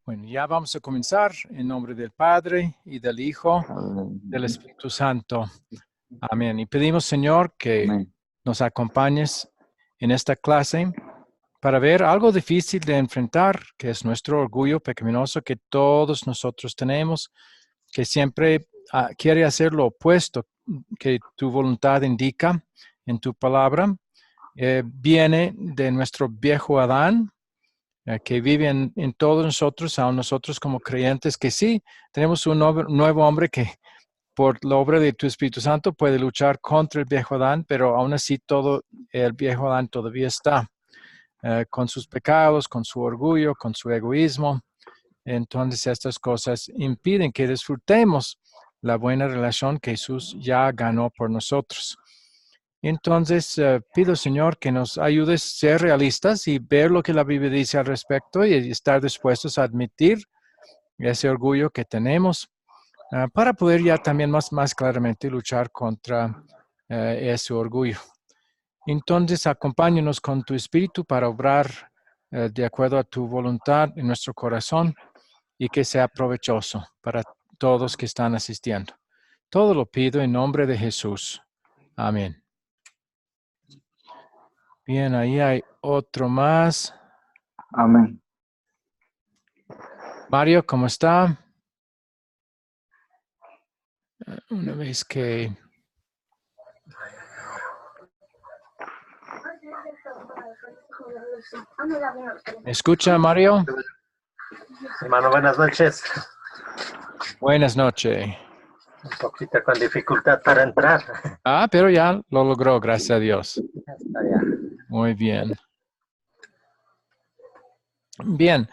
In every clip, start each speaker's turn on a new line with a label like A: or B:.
A: Bueno, ya vamos a comenzar en nombre del Padre y del Hijo, del Espíritu Santo. Amén. Y pedimos, Señor, que
B: Amén.
A: nos acompañes en esta clase para ver algo difícil de enfrentar, que es nuestro orgullo pecaminoso que todos nosotros tenemos, que siempre quiere hacer lo opuesto que tu voluntad indica en tu palabra. Viene de nuestro viejo Adán, que vive en todos nosotros, aun nosotros como creyentes, que sí, tenemos un nuevo hombre que por la obra de tu Espíritu Santo puede luchar contra el viejo Adán, pero aún así todo el viejo Adán todavía está con sus pecados, con su orgullo, con su egoísmo. Entonces estas cosas impiden que disfrutemos la buena relación que Jesús ya ganó por nosotros. Entonces, pido, Señor, que nos ayudes a ser realistas y ver lo que la Biblia dice al respecto y estar dispuestos a admitir ese orgullo que tenemos para poder ya también más claramente luchar contra ese orgullo. Entonces, acompáñanos con tu espíritu para obrar de acuerdo a tu voluntad en nuestro corazón y que sea provechoso para todos que están asistiendo. Todo lo pido en nombre de Jesús. Amén. Bien, ahí hay otro más.
B: Amén.
A: Mario, ¿cómo está? Una vez que... ¿Me escucha, Mario?
C: Hermano, buenas noches.
A: Buenas noches.
C: Un poquito con dificultad para entrar.
A: Pero ya lo logró, gracias a Dios.
C: Está ya.
A: Muy bien. Bien.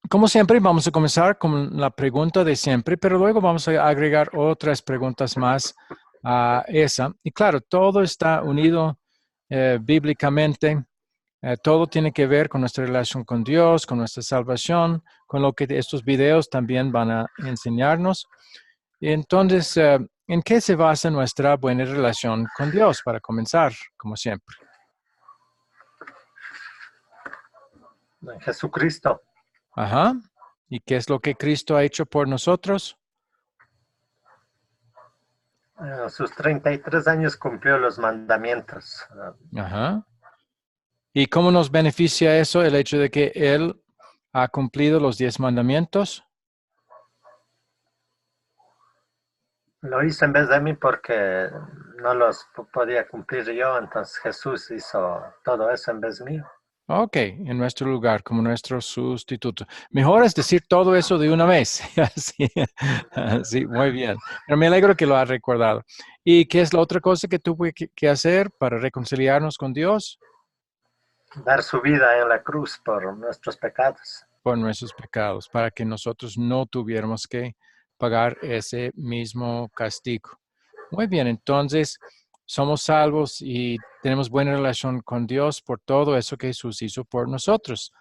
A: Como siempre, vamos a comenzar con la pregunta de siempre, pero luego vamos a agregar otras preguntas más a esa. Y claro, todo está unido bíblicamente. Todo tiene que ver con nuestra relación con Dios, con nuestra salvación, con lo que estos videos también van a enseñarnos. Entonces, ¿en qué se basa nuestra buena relación con Dios? Para comenzar, como siempre.
C: En Jesucristo.
A: Ajá. ¿Y qué es lo que Cristo ha hecho por nosotros?
C: A sus 33 años cumplió los mandamientos.
A: Ajá. ¿Y cómo nos beneficia eso, el hecho de que Él ha cumplido los 10 mandamientos?
C: Lo hizo en vez de mí porque no los podía cumplir yo, entonces Jesús hizo todo eso en vez mío.
A: Ok, en nuestro lugar, como nuestro sustituto. Mejor es decir todo eso de una vez. Sí, muy bien. Pero me alegro que lo has recordado. ¿Y qué es la otra cosa que tuve que hacer para reconciliarnos con Dios?
C: Dar su vida en la cruz por nuestros pecados.
A: Por nuestros pecados, para que nosotros no tuviéramos que pagar ese mismo castigo. Muy bien, entonces somos salvos y tenemos buena relación con Dios por todo eso que Jesús hizo por nosotros.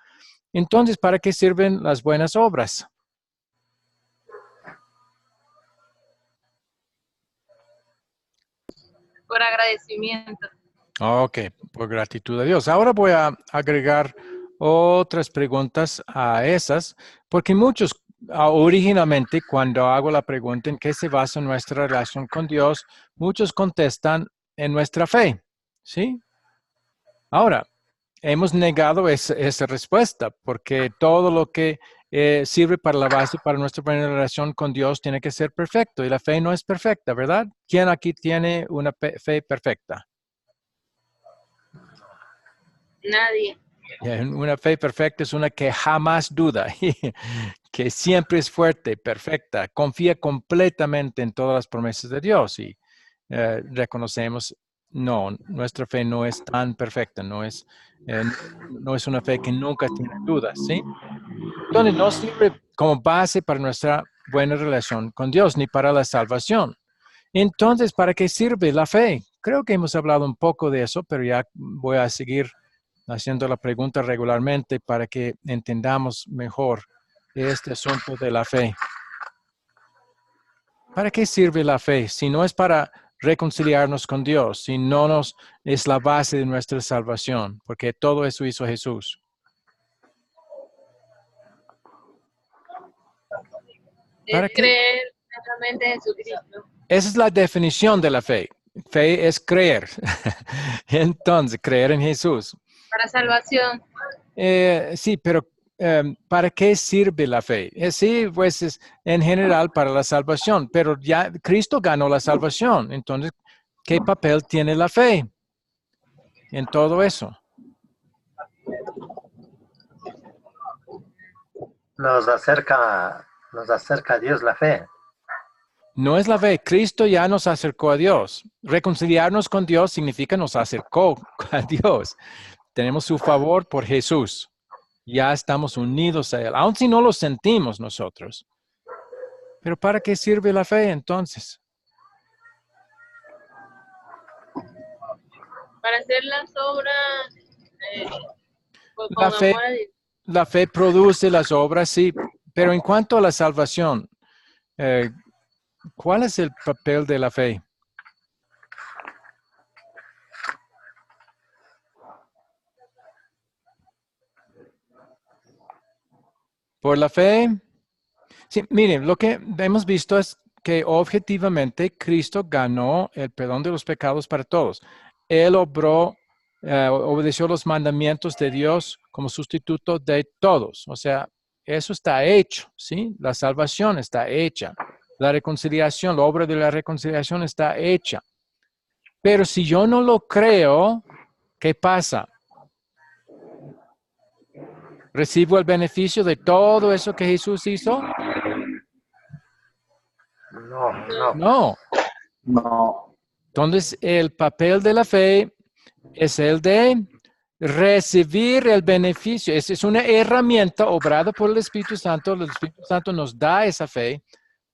A: Entonces, ¿para qué sirven las buenas obras?
D: Por agradecimiento.
A: Ok, por gratitud a Dios. Ahora voy a agregar otras preguntas a esas, porque muchos, originalmente, cuando hago la pregunta en qué se basa nuestra relación con Dios, muchos contestan en nuestra fe, ¿sí? Ahora, hemos negado esa respuesta, porque todo lo que sirve para la base para nuestra buena relación con Dios tiene que ser perfecto, y la fe no es perfecta, ¿verdad? ¿Quién aquí tiene una fe perfecta?
D: Nadie.
A: Una fe perfecta es una que jamás duda, que siempre es fuerte, perfecta, confía completamente en todas las promesas de Dios y reconocemos, no, nuestra fe no es tan perfecta, no es una fe que nunca tiene dudas, ¿sí? Entonces no sirve como base para nuestra buena relación con Dios ni para la salvación. Entonces, ¿para qué sirve la fe? Creo que hemos hablado un poco de eso, pero ya voy a seguir haciendo la pregunta regularmente para que entendamos mejor este asunto de la fe. ¿Para qué sirve la fe? Si no es para reconciliarnos con Dios, si no es la base de nuestra salvación, porque todo eso hizo Jesús. ¿Para
D: Es
A: qué?
D: creer solamente en Jesucristo.
A: Esa es la definición de la fe. Fe es creer. Entonces, creer en Jesús.
D: Para salvación.
A: Sí, pero ¿para qué sirve la fe? Sí, pues es en general para la salvación, pero ya Cristo ganó la salvación. Entonces, ¿qué papel tiene la fe en todo eso?
C: Nos acerca a Dios la fe.
A: No es la fe. Cristo ya nos acercó a Dios. Reconciliarnos con Dios significa nos acercó a Dios. Tenemos su favor por Jesús. Ya estamos unidos a Él, aun si no lo sentimos nosotros. Pero ¿para qué sirve la fe entonces?
D: Para hacer las obras con
A: La fe,
D: amor a Dios.
A: la fe produce las obras, sí, pero en cuanto a la salvación, ¿cuál es el papel de la fe? Por la fe, sí, miren, lo que hemos visto es que objetivamente Cristo ganó el perdón de los pecados para todos. Él obedeció los mandamientos de Dios como sustituto de todos. O sea, eso está hecho, ¿sí? La salvación está hecha. La reconciliación, la obra de la reconciliación está hecha. Pero si yo no lo creo, ¿qué pasa? ¿Recibo el beneficio de todo eso que Jesús hizo?
C: No.
A: No.
B: No.
A: Entonces, el papel de la fe es el de recibir el beneficio. Es una herramienta obrada por el Espíritu Santo. El Espíritu Santo nos da esa fe.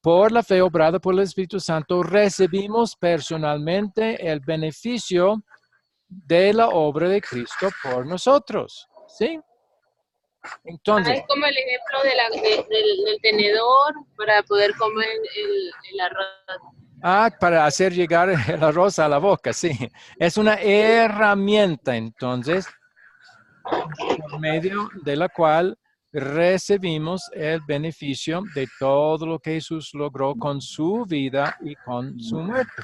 A: Por la fe obrada por el Espíritu Santo, recibimos personalmente el beneficio de la obra de Cristo por nosotros. ¿Sí? Entonces,
D: Es como el ejemplo del tenedor para poder comer el arroz.
A: para hacer llegar el arroz a la boca, sí. Es una herramienta, entonces, por medio de la cual recibimos el beneficio de todo lo que Jesús logró con su vida y con su muerte.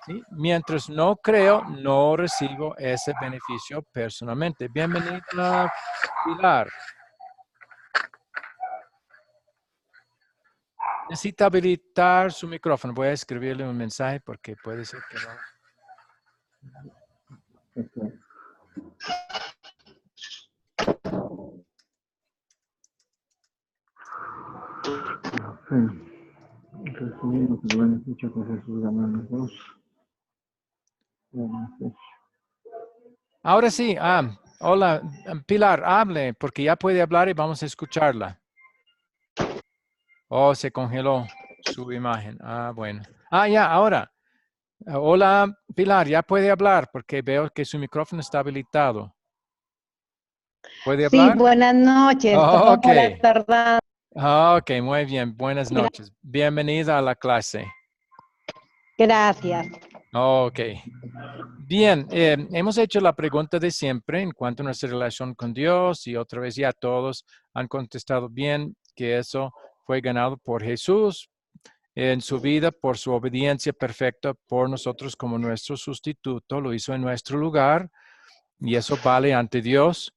A: ¿Sí? Mientras no creo, no recibo ese beneficio personalmente. Bienvenida, Pilar. Necesita habilitar su micrófono. Voy a escribirle un mensaje porque puede ser que no.
B: Recibimos el beneficio que Jesús ganó en la cruz.
A: Ahora sí, hola, Pilar, hable, porque ya puede hablar y vamos a escucharla. Oh, se congeló su imagen. Bueno. Ya, ahora. Hola, Pilar, ya puede hablar, porque veo que su micrófono está habilitado. ¿Puede
E: Sí,
A: hablar?
E: buenas noches.
A: Oh, ok.
E: Hola, tardanza.
A: Ok, muy bien. Buenas noches. Bienvenida a la clase.
E: Gracias.
A: Ok. Bien, hemos hecho la pregunta de siempre en cuanto a nuestra relación con Dios y otra vez ya todos han contestado bien que eso fue ganado por Jesús en su vida, por su obediencia perfecta por nosotros como nuestro sustituto, lo hizo en nuestro lugar y eso vale ante Dios.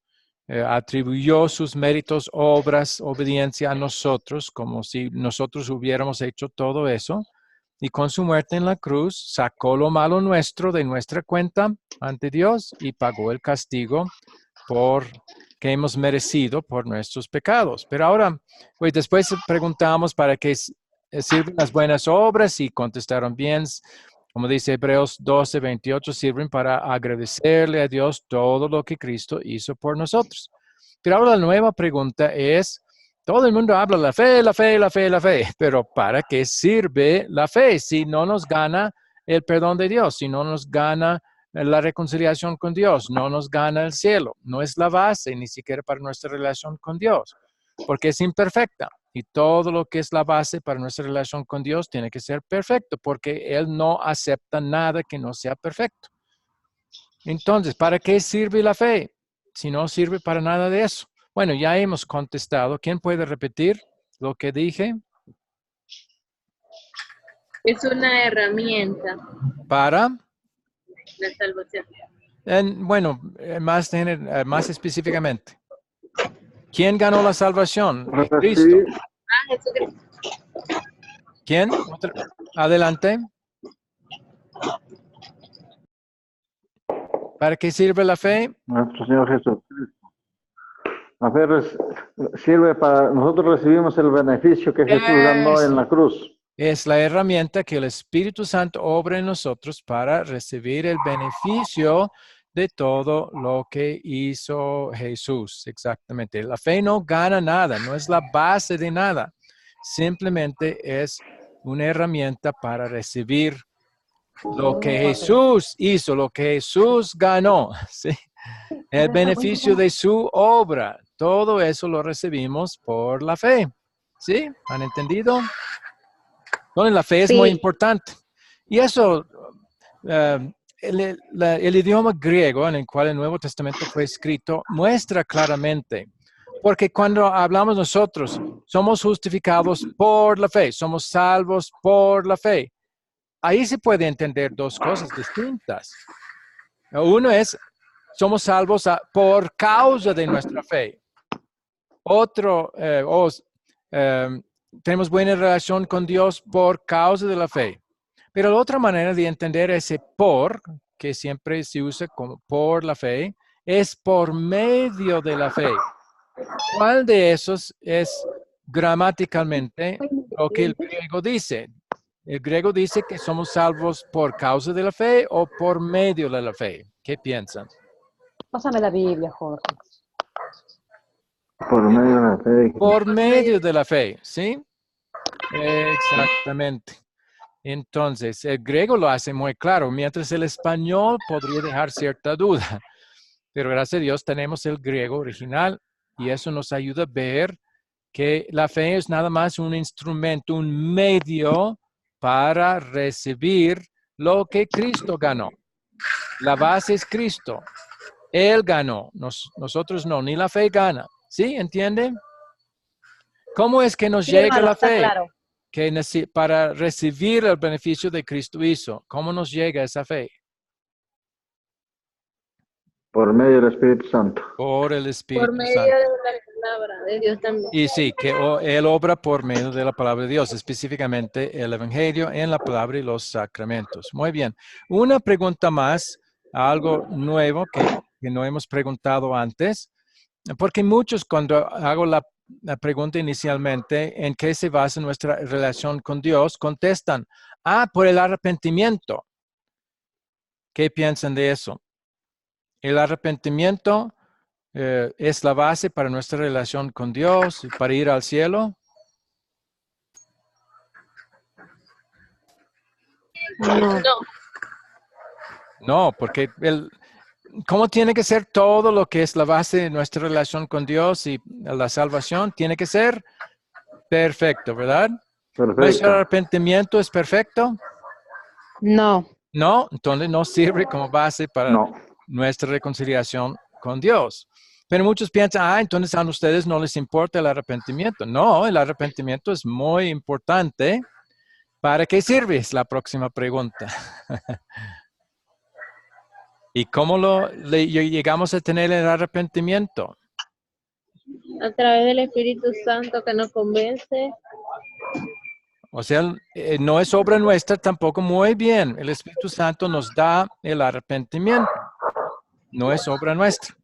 A: Atribuyó sus méritos, obras, obediencia a nosotros como si nosotros hubiéramos hecho todo eso. Y con su muerte en la cruz, sacó lo malo nuestro de nuestra cuenta ante Dios y pagó el castigo que hemos merecido por nuestros pecados. Pero ahora, pues después preguntamos para qué sirven las buenas obras y contestaron bien. Como dice Hebreos 12:28, sirven para agradecerle a Dios todo lo que Cristo hizo por nosotros. Pero ahora la nueva pregunta es, todo el mundo habla la fe, la fe, la fe, la fe, pero ¿para qué sirve la fe si no nos gana el perdón de Dios, si no nos gana la reconciliación con Dios, no nos gana el cielo? No es la base ni siquiera para nuestra relación con Dios, porque es imperfecta. Y todo lo que es la base para nuestra relación con Dios tiene que ser perfecto, porque Él no acepta nada que no sea perfecto. Entonces, ¿para qué sirve la fe si no sirve para nada de eso? Bueno, ya hemos contestado. ¿Quién puede repetir lo que dije?
D: Es una herramienta,
A: Para,
D: la salvación.
A: bueno, más específicamente. ¿Quién ganó la salvación? Cristo.
B: Recibir,
D: Jesucristo.
A: ¿Quién? Adelante. ¿Para qué sirve la fe?
B: nuestro Señor Jesucristo. La fe sirve para nosotros recibimos el beneficio que Jesús ganó en la cruz.
A: Es la herramienta que el Espíritu Santo obra en nosotros para recibir el beneficio de todo lo que hizo Jesús. Exactamente. La fe no gana nada, no es la base de nada. Simplemente es una herramienta para recibir lo que Jesús hizo, lo que Jesús ganó. ¿Sí? El beneficio de su obra. Todo eso lo recibimos por la fe. ¿Sí? ¿Han entendido? Entonces, la fe es muy importante. Y eso, el idioma griego en el cual el Nuevo Testamento fue escrito muestra claramente, porque cuando hablamos nosotros, somos justificados por la fe, somos salvos por la fe. Ahí se puede entender dos cosas distintas. Uno es, somos salvos por causa de nuestra fe. Otro, tenemos buena relación con Dios por causa de la fe. Pero la otra manera de entender ese por, que siempre se usa como por la fe, es por medio de la fe. ¿Cuál de esos es gramaticalmente lo que el griego dice? El griego dice que somos salvos por causa de la fe o por medio de la fe. ¿Qué piensan?
E: Pásame la Biblia, Jorge.
B: Por medio de la fe.
A: Por medio de la fe, ¿sí? Exactamente. Entonces, el griego lo hace muy claro, mientras el español podría dejar cierta duda. Pero gracias a Dios tenemos el griego original y eso nos ayuda a ver que la fe es nada más un instrumento, un medio para recibir lo que Cristo ganó. La base es Cristo. Él ganó, nosotros no, ni la fe gana. ¿Sí? ¿Entienden? ¿Cómo es que nos llega la fe?
E: Claro.
A: Que para recibir el beneficio de Cristo hizo. ¿Cómo nos llega esa fe?
B: Por medio del Espíritu Santo.
A: Por el Espíritu
D: Por medio
A: Santo.
D: de la palabra de Dios también.
A: Y sí, que Él obra por medio de la palabra de Dios, específicamente el Evangelio en la palabra y los sacramentos. Muy bien. Una pregunta más, algo nuevo que no hemos preguntado antes, porque muchos cuando hago la pregunta inicialmente, ¿en qué se basa nuestra relación con Dios? Contestan, por el arrepentimiento. ¿Qué piensan de eso? El arrepentimiento es la base para nuestra relación con Dios, para ir al cielo.
D: No.
A: No, porque ¿cómo tiene que ser todo lo que es la base de nuestra relación con Dios y la salvación? Tiene que ser perfecto, ¿verdad? ¿Nuestro
B: Perfecto.
A: arrepentimiento es perfecto?
E: No.
A: No, entonces no sirve como base para
B: No.
A: nuestra reconciliación con Dios. Pero muchos piensan, entonces a ustedes no les importa el arrepentimiento. No, el arrepentimiento es muy importante. ¿Para qué sirve? Es la próxima pregunta. ¿Y cómo llegamos a tener el arrepentimiento?
D: A través del Espíritu Santo que nos convence.
A: O sea, no es obra nuestra tampoco. Muy bien, el Espíritu Santo nos da el arrepentimiento. No es obra nuestra.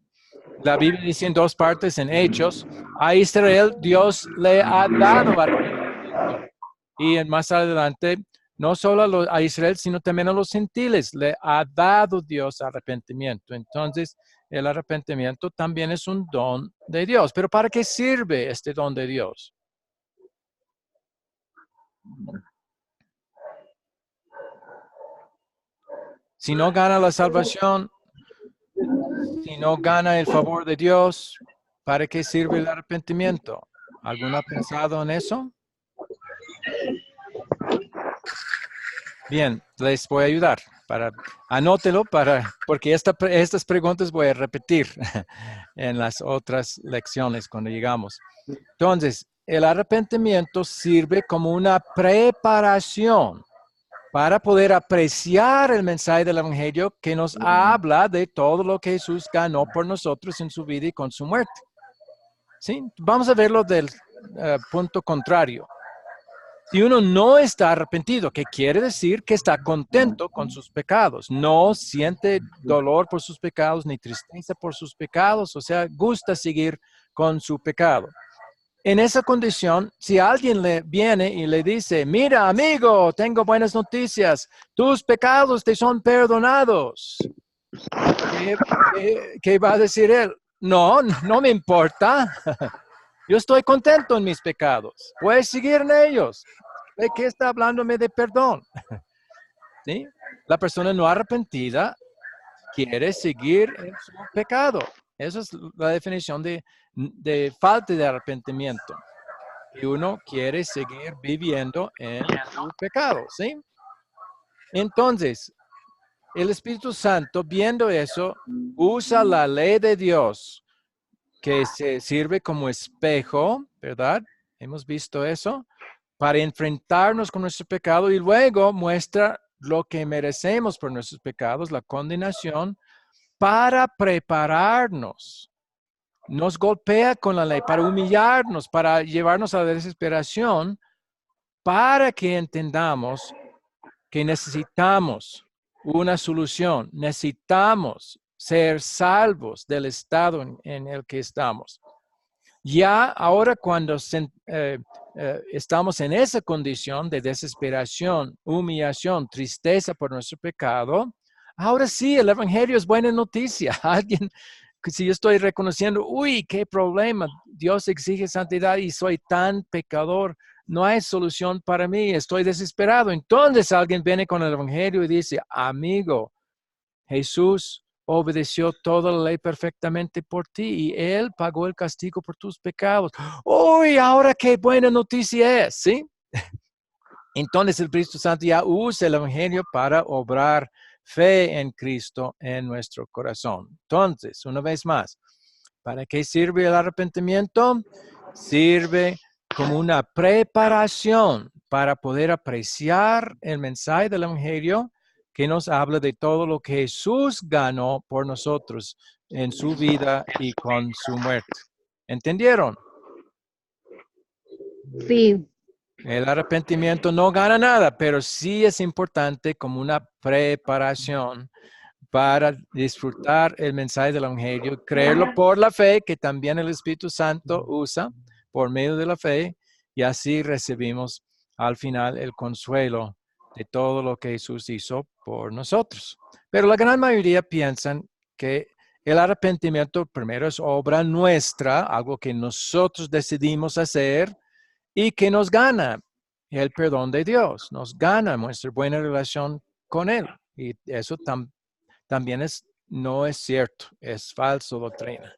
A: La Biblia dice en dos partes, en Hechos, a Israel Dios le ha dado arrepentimiento. Y más adelante, no solo a Israel, sino también a los gentiles le ha dado Dios arrepentimiento. Entonces, el arrepentimiento también es un don de Dios. Pero ¿para qué sirve este don de Dios? Si no gana la salvación, si no gana el favor de Dios, ¿para qué sirve el arrepentimiento? ¿Alguno ha pensado en eso? Bien, les voy a ayudar. Anótelo porque estas preguntas voy a repetir en las otras lecciones cuando llegamos. Entonces, el arrepentimiento sirve como una preparación para poder apreciar el mensaje del Evangelio que nos habla de todo lo que Jesús ganó por nosotros en su vida y con su muerte. ¿Sí? Vamos a verlo del punto contrario. Si uno no está arrepentido, ¿qué quiere decir? Que está contento con sus pecados. No siente dolor por sus pecados ni tristeza por sus pecados. O sea, gusta seguir con su pecado. En esa condición, si alguien le viene y le dice, mira, amigo, tengo buenas noticias, tus pecados te son perdonados. ¿Qué va a decir él? No, no me importa. Yo estoy contento en mis pecados. Puedes seguir en ellos. ¿De qué está hablándome de perdón? ¿Sí? La persona no arrepentida quiere seguir en su pecado. Esa es la definición de falta de arrepentimiento. Y uno quiere seguir viviendo en su pecado. ¿Sí? Entonces, el Espíritu Santo, viendo eso, usa la ley de Dios que se sirve como espejo, ¿verdad? Hemos visto eso, para enfrentarnos con nuestro pecado y luego muestra lo que merecemos por nuestros pecados, la condenación, para prepararnos. Nos golpea con la ley para humillarnos, para llevarnos a la desesperación, para que entendamos que necesitamos una solución, necesitamos ser salvos del estado en el que estamos. Ya ahora cuando estamos en esa condición de desesperación, humillación, tristeza por nuestro pecado, ahora sí, el Evangelio es buena noticia. Alguien, si yo estoy reconociendo, uy, qué problema, Dios exige santidad y soy tan pecador, no hay solución para mí, estoy desesperado. Entonces alguien viene con el Evangelio y dice, amigo, Jesús obedeció toda la ley perfectamente por ti y Él pagó el castigo por tus pecados. ¡Uy, ahora qué buena noticia es! ¿Sí? Entonces el Espíritu Santo ya usa el Evangelio para obrar fe en Cristo en nuestro corazón. Entonces, una vez más, ¿para qué sirve el arrepentimiento? Sirve como una preparación para poder apreciar el mensaje del Evangelio que nos habla de todo lo que Jesús ganó por nosotros en su vida y con su muerte. ¿Entendieron?
E: Sí.
A: El arrepentimiento no gana nada, pero sí es importante como una preparación para disfrutar el mensaje del Evangelio, creerlo por la fe, que también el Espíritu Santo usa por medio de la fe, y así recibimos al final el consuelo de todo lo que Jesús hizo por nosotros. Pero la gran mayoría piensan que el arrepentimiento primero es obra nuestra, algo que nosotros decidimos hacer y que nos gana el perdón de Dios, nos gana nuestra buena relación con Él. Y eso también no es cierto, es falso doctrina.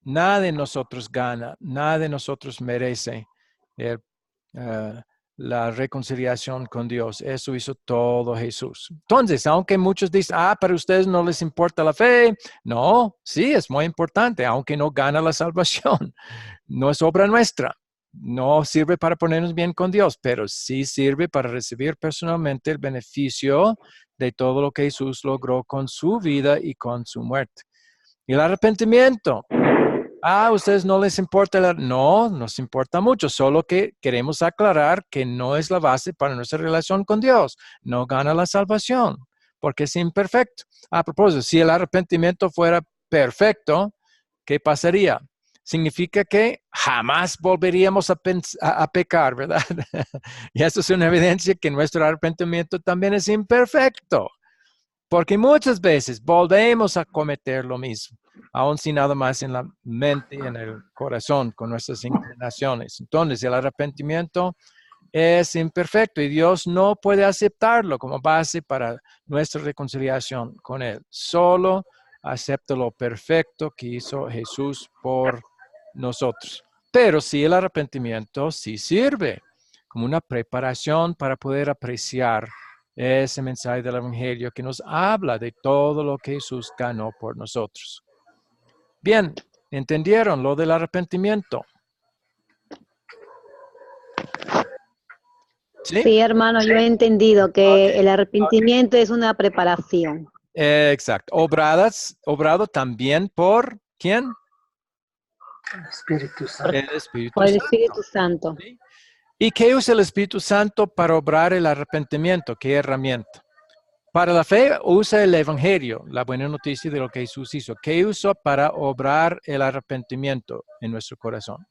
A: Nada de nosotros gana, nada de nosotros merece la reconciliación con Dios. Eso hizo todo Jesús. Entonces, aunque muchos dicen, para ustedes no les importa la fe. No, sí, es muy importante, aunque no gana la salvación. No es obra nuestra. No sirve para ponernos bien con Dios, pero sí sirve para recibir personalmente el beneficio de todo lo que Jesús logró con su vida y con su muerte. Y el arrepentimiento. A ustedes no les importa. No, nos importa mucho, solo que queremos aclarar que no es la base para nuestra relación con Dios. No gana la salvación, porque es imperfecto. A propósito, si el arrepentimiento fuera perfecto, ¿qué pasaría? Significa que jamás volveríamos a pecar, ¿verdad? Y eso es una evidencia que nuestro arrepentimiento también es imperfecto, porque muchas veces volvemos a cometer lo mismo, aun si nada más en la mente y en el corazón, con nuestras inclinaciones. Entonces, el arrepentimiento es imperfecto y Dios no puede aceptarlo como base para nuestra reconciliación con Él. Solo acepta lo perfecto que hizo Jesús por nosotros. Pero sí, el arrepentimiento sí sirve como una preparación para poder apreciar ese mensaje del Evangelio que nos habla de todo lo que Jesús ganó por nosotros. Bien, ¿entendieron lo del arrepentimiento? ¿Sí?
E: Sí, hermano, yo he entendido que
A: Ok,
E: el arrepentimiento es una preparación.
A: exacto. Obrado también por ¿quién?
C: Espíritu
E: Por,
C: Santo.
A: El Espíritu
E: por el
A: Santo.
E: Espíritu Santo.
A: ¿Sí? ¿Y qué usa el Espíritu Santo para obrar el arrepentimiento? ¿Qué herramienta? Para la fe usa el Evangelio, la buena noticia de lo que Jesús hizo. ¿Qué usa para obrar el arrepentimiento en nuestro corazón?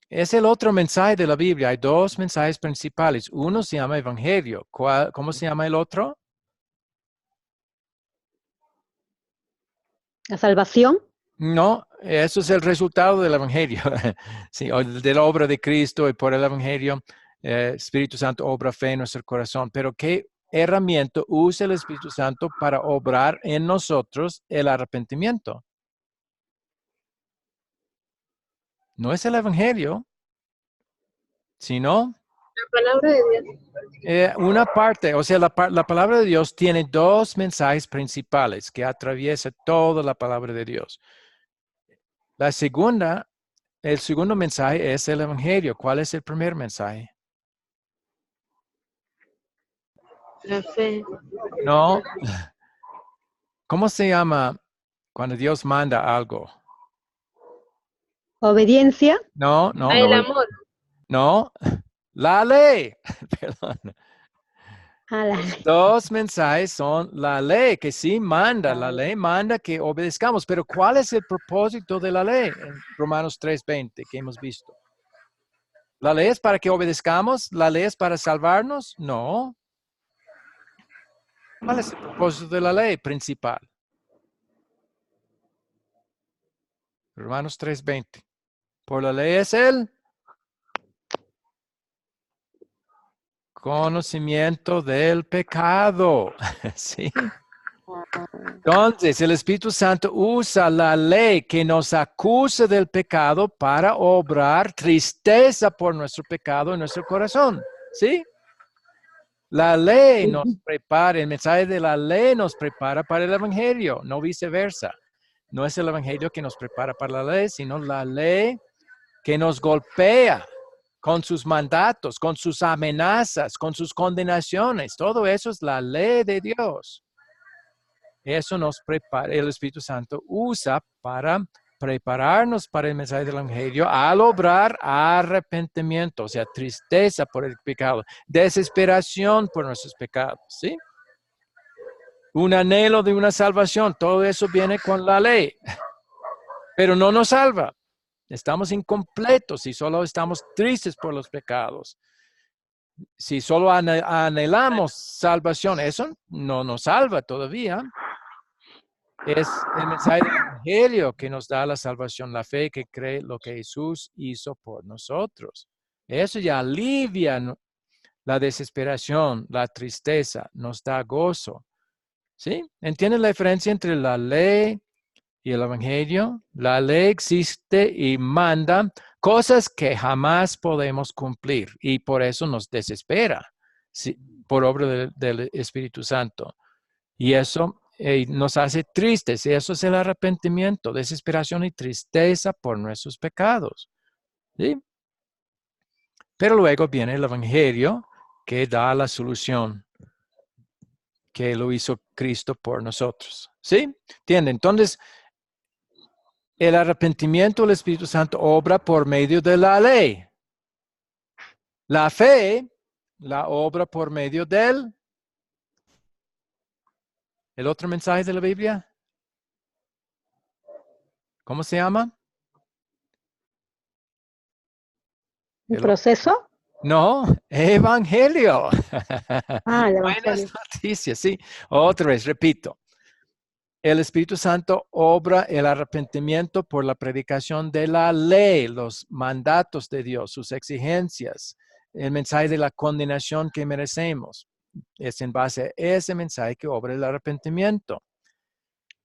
A: Es el otro mensaje de la Biblia. Hay dos mensajes principales. Uno se llama Evangelio. ¿Cómo se llama el otro?
E: La salvación.
A: No, eso es el resultado del Evangelio. Sí, o de la obra de Cristo y por el Evangelio, Espíritu Santo obra fe en nuestro corazón. Pero ¿qué herramienta usa el Espíritu Santo para obrar en nosotros el arrepentimiento? No es el Evangelio, sino
D: La palabra de Dios.
A: una parte. O sea, la palabra de Dios tiene dos mensajes principales que atraviesa toda la palabra de Dios. El segundo mensaje es el Evangelio. ¿Cuál es el primer mensaje?
D: La fe.
A: No. ¿Cómo se llama cuando Dios manda algo?
E: Obediencia.
A: No, no,
D: Ah, el
A: no,
D: amor.
A: no. La ley. Perdón.
E: A la
A: Los
E: ley.
A: dos mensajes son la ley, que sí manda. La ley manda que obedezcamos. Pero ¿cuál es el propósito de la ley en Romanos 3:20 que hemos visto? ¿La ley es para que obedezcamos? ¿La ley es para salvarnos? No. ¿Cuál es el propósito de la ley principal? Romanos 3:20. Por la ley es el conocimiento del pecado. ¿Sí? Entonces, el Espíritu Santo usa la ley que nos acusa del pecado para obrar tristeza por nuestro pecado en nuestro corazón. ¿Sí? La ley nos prepara, el mensaje de la ley nos prepara para el Evangelio, no viceversa. No es el Evangelio que nos prepara para la ley, sino la ley que nos golpea con sus mandatos, con sus amenazas, con sus condenaciones. Todo eso es la ley de Dios. Eso nos prepara, el Espíritu Santo usa para prepararnos para el mensaje del Evangelio al obrar arrepentimiento, o sea, tristeza por el pecado, desesperación por nuestros pecados, ¿sí? Un anhelo de una salvación, todo eso viene con la ley, pero no nos salva. Estamos incompletos si solo estamos tristes por los pecados. Si solo anhelamos salvación, eso no nos salva todavía. Es el mensaje del Evangelio que nos da la salvación, la fe que cree lo que Jesús hizo por nosotros. Eso ya alivia la desesperación, la tristeza, nos da gozo. ¿Sí? ¿Entienden la diferencia entre la ley y el Evangelio? La ley existe y manda cosas que jamás podemos cumplir y por eso nos desespera, ¿sí? Por obra del Espíritu Santo. Y eso nos hace tristes. Y eso es el arrepentimiento, desesperación y tristeza por nuestros pecados. ¿Sí? Pero luego viene el Evangelio que da la solución que lo hizo Cristo por nosotros. ¿Sí? ¿Entienden? Entonces, el arrepentimiento del Espíritu Santo obra por medio de la ley. La fe, la obra por medio del... ¿El otro mensaje de la Biblia? ¿Cómo se llama?
E: ¿Un proceso?
A: No, evangelio.
E: Ah, el
A: Buenas
E: evangelio.
A: noticias, sí. Otra vez, repito. El Espíritu Santo obra el arrepentimiento por la predicación de la ley, los mandatos de Dios, sus exigencias, el mensaje de la condenación que merecemos. Es en base a ese mensaje que obra el arrepentimiento.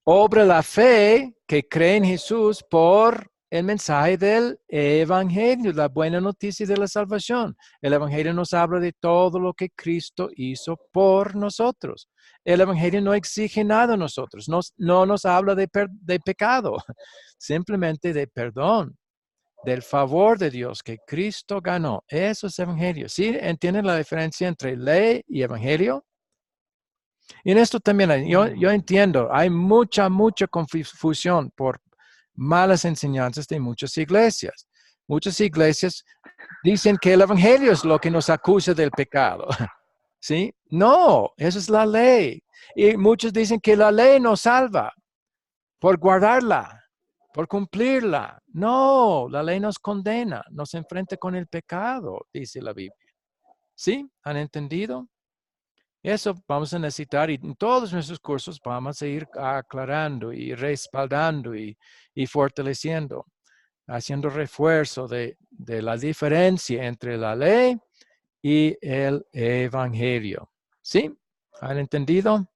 A: Obra la fe que cree en Jesús por el mensaje del Evangelio, la buena noticia de la salvación. El Evangelio nos habla de todo lo que Cristo hizo por nosotros. El Evangelio no exige nada a nosotros, no nos habla de pecado, simplemente de perdón. del favor de Dios que Cristo ganó. Eso es evangelio. ¿Sí entienden la diferencia entre ley y evangelio? Y en esto también, yo entiendo, hay mucha confusión por malas enseñanzas de muchas iglesias. Muchas iglesias dicen que el evangelio es lo que nos acusa del pecado. ¿Sí? No, eso es la ley. Y muchos dicen que la ley nos salva por guardarla, por cumplirla. No, la ley nos condena, nos enfrenta con el pecado, dice la Biblia. ¿Sí? ¿Han entendido? Eso vamos a necesitar y en todos nuestros cursos vamos a ir aclarando y respaldando y fortaleciendo, haciendo refuerzo de la diferencia entre la ley y el evangelio. ¿Sí? ¿Han entendido?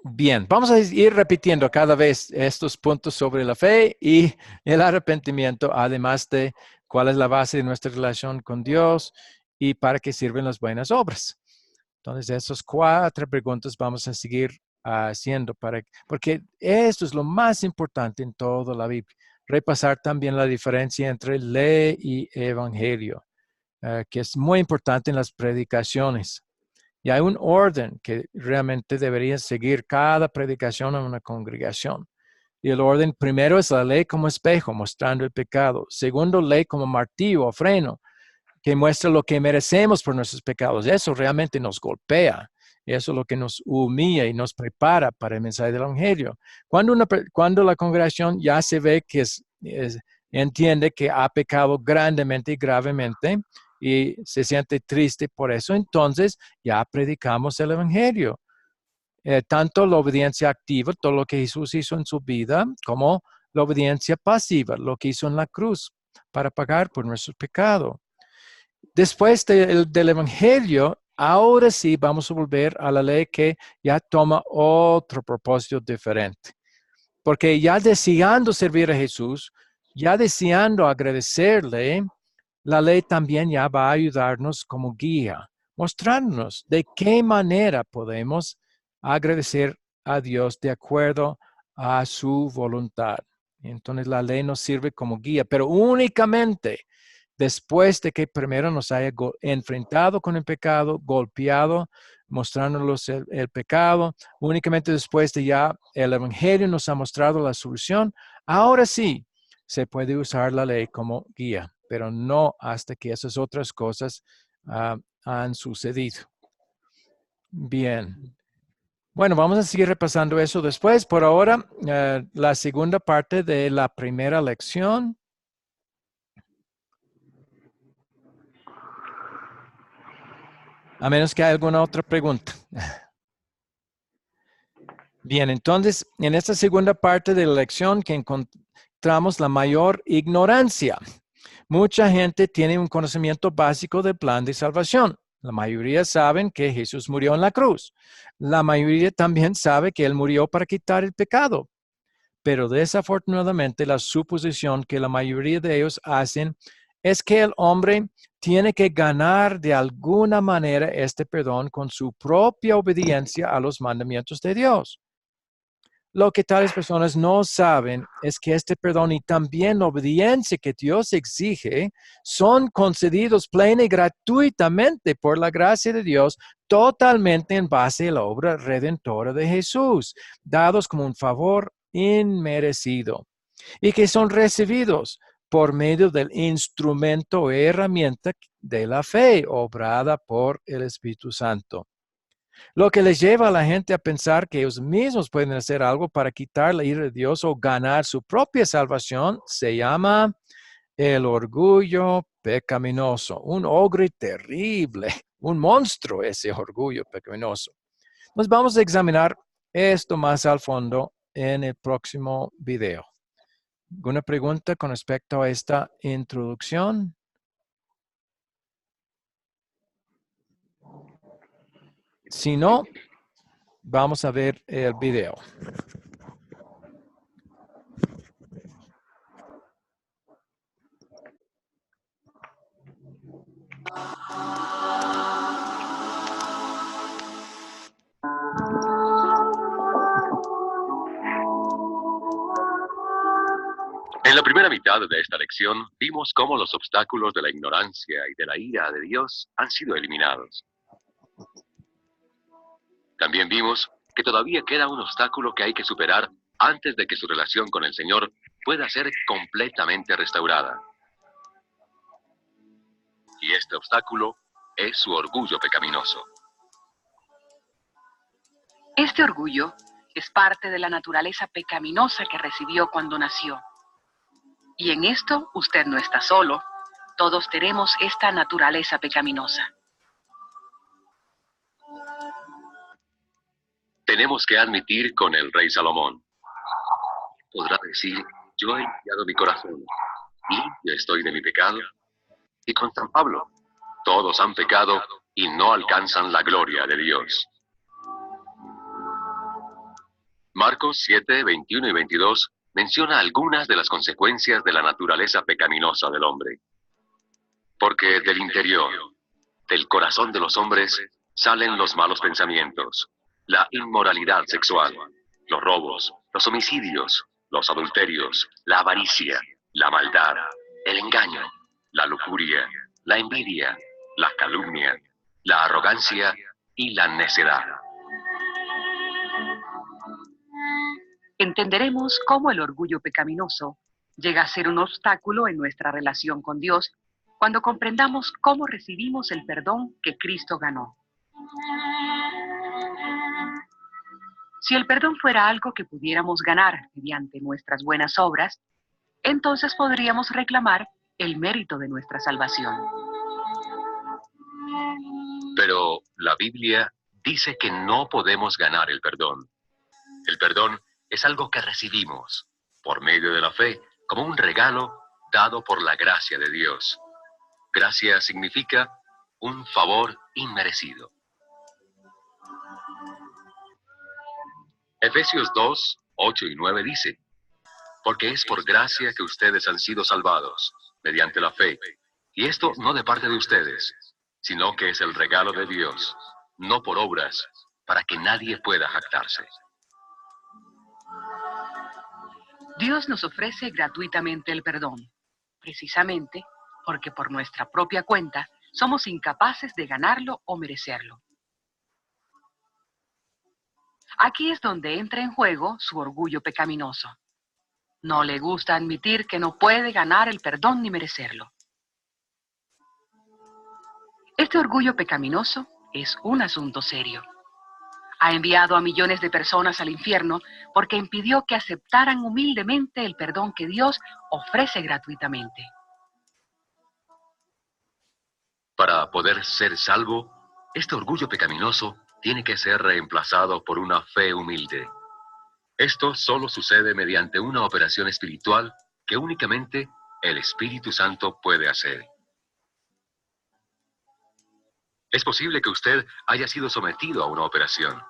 A: Bien, vamos a ir repitiendo cada vez estos puntos sobre la fe y el arrepentimiento, además de cuál es la base de nuestra relación con Dios y para qué sirven las buenas obras. Entonces, esas 4 preguntas vamos a seguir haciendo porque esto es lo más importante en toda la Biblia. Repasar también la diferencia entre ley y evangelio, que es muy importante en las predicaciones. Y hay un orden que realmente debería seguir cada predicación en una congregación. Y el orden primero es la ley como espejo, mostrando el pecado. Segundo, ley como martillo o freno, que muestra lo que merecemos por nuestros pecados. Eso realmente nos golpea. Eso es lo que nos humilla y nos prepara para el mensaje del evangelio. Cuando la congregación ya se ve que entiende que ha pecado grandemente y gravemente, y se siente triste por eso, entonces ya predicamos el evangelio. Tanto la obediencia activa, todo lo que Jesús hizo en su vida, como la obediencia pasiva, lo que hizo en la cruz para pagar por nuestro pecado. Después del evangelio, ahora sí vamos a volver a la ley que ya toma otro propósito diferente. Porque ya deseando servir a Jesús, ya deseando agradecerle, la ley también ya va a ayudarnos como guía, mostrarnos de qué manera podemos agradecer a Dios de acuerdo a su voluntad. Entonces la ley nos sirve como guía, pero únicamente después de que primero nos haya enfrentado con el pecado, golpeado, mostrándonos el pecado, únicamente después de ya el evangelio nos ha mostrado la solución, ahora sí se puede usar la ley como guía, pero no hasta que esas otras cosas han sucedido. Bien. Bueno, vamos a seguir repasando eso después. Por ahora, la segunda parte de la primera lección. A menos que haya alguna otra pregunta. Bien, entonces, en esta segunda parte de la lección que encontramos la mayor ignorancia. Mucha gente tiene un conocimiento básico del plan de salvación. La mayoría saben que Jesús murió en la cruz. La mayoría también sabe que Él murió para quitar el pecado. Pero desafortunadamente la suposición que la mayoría de ellos hacen es que el hombre tiene que ganar de alguna manera este perdón con su propia obediencia a los mandamientos de Dios. Lo que tales personas no saben es que este perdón y también la obediencia que Dios exige son concedidos plena y gratuitamente por la gracia de Dios, totalmente en base a la obra redentora de Jesús, dados como un favor inmerecido y que son recibidos por medio del instrumento o herramienta de la fe obrada por el Espíritu Santo. Lo que les lleva a la gente a pensar que ellos mismos pueden hacer algo para quitar la ira de Dios o ganar su propia salvación se llama el orgullo pecaminoso. Un ogre terrible, un monstruo ese orgullo pecaminoso. Nos vamos a examinar esto más al fondo en el próximo video. ¿Alguna pregunta con respecto a esta introducción? Si no, vamos a ver el video.
F: En la primera mitad de esta lección vimos cómo los obstáculos de la ignorancia y de la ira de Dios han sido eliminados. También vimos que todavía queda un obstáculo que hay que superar antes de que su relación con el Señor pueda ser completamente restaurada. Y este obstáculo es su orgullo pecaminoso.
G: Este orgullo es parte de la naturaleza pecaminosa que recibió cuando nació. Y en esto usted no está solo. Todos tenemos esta naturaleza pecaminosa.
F: Tenemos que admitir con el rey Salomón. Podrá decir, yo he limpiado mi corazón, limpio estoy de mi pecado. Y con San Pablo, todos han pecado y no alcanzan la gloria de Dios. Marcos 7, 21 y 22 menciona algunas de las consecuencias de la naturaleza pecaminosa del hombre. Porque del interior, del corazón de los hombres, salen los malos pensamientos, la inmoralidad sexual, los robos, los homicidios, los adulterios, la avaricia, la maldad, el engaño, la lujuria, la envidia, la calumnia, la arrogancia y la necedad.
G: Entenderemos cómo el orgullo pecaminoso llega a ser un obstáculo en nuestra relación con Dios cuando comprendamos cómo recibimos el perdón que Cristo ganó. Si el perdón fuera algo que pudiéramos ganar mediante nuestras buenas obras, entonces podríamos reclamar el mérito de nuestra salvación.
F: Pero la Biblia dice que no podemos ganar el perdón. El perdón es algo que recibimos por medio de la fe como un regalo dado por la gracia de Dios. Gracia significa un favor inmerecido. Efesios 2, 8 y 9 dice, porque es por gracia que ustedes han sido salvados, mediante la fe, y esto no de parte de ustedes, sino que es el regalo de Dios, no por obras, para que nadie pueda jactarse.
G: Dios nos ofrece gratuitamente el perdón, precisamente porque por nuestra propia cuenta somos incapaces de ganarlo o merecerlo. Aquí es donde entra en juego su orgullo pecaminoso. No le gusta admitir que no puede ganar el perdón ni merecerlo. Este orgullo pecaminoso es un asunto serio. Ha enviado a millones de personas al infierno porque impidió que aceptaran humildemente el perdón que Dios ofrece gratuitamente.
F: Para poder ser salvo, este orgullo pecaminoso tiene que ser reemplazado por una fe humilde. Esto solo sucede mediante una operación espiritual que únicamente el Espíritu Santo puede hacer. Es posible que usted haya sido sometido a una operación.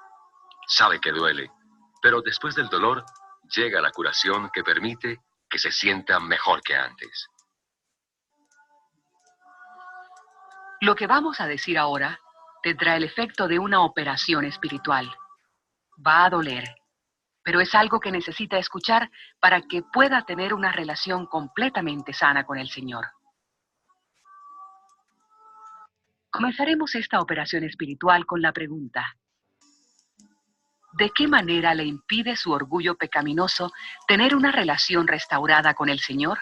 F: Sabe que duele, pero después del dolor llega la curación que permite que se sienta mejor que antes.
G: Lo que vamos a decir ahora tendrá el efecto de una operación espiritual. Va a doler, pero es algo que necesita escuchar para que pueda tener una relación completamente sana con el Señor. Comenzaremos esta operación espiritual con la pregunta: ¿de qué manera le impide su orgullo pecaminoso tener una relación restaurada con el Señor?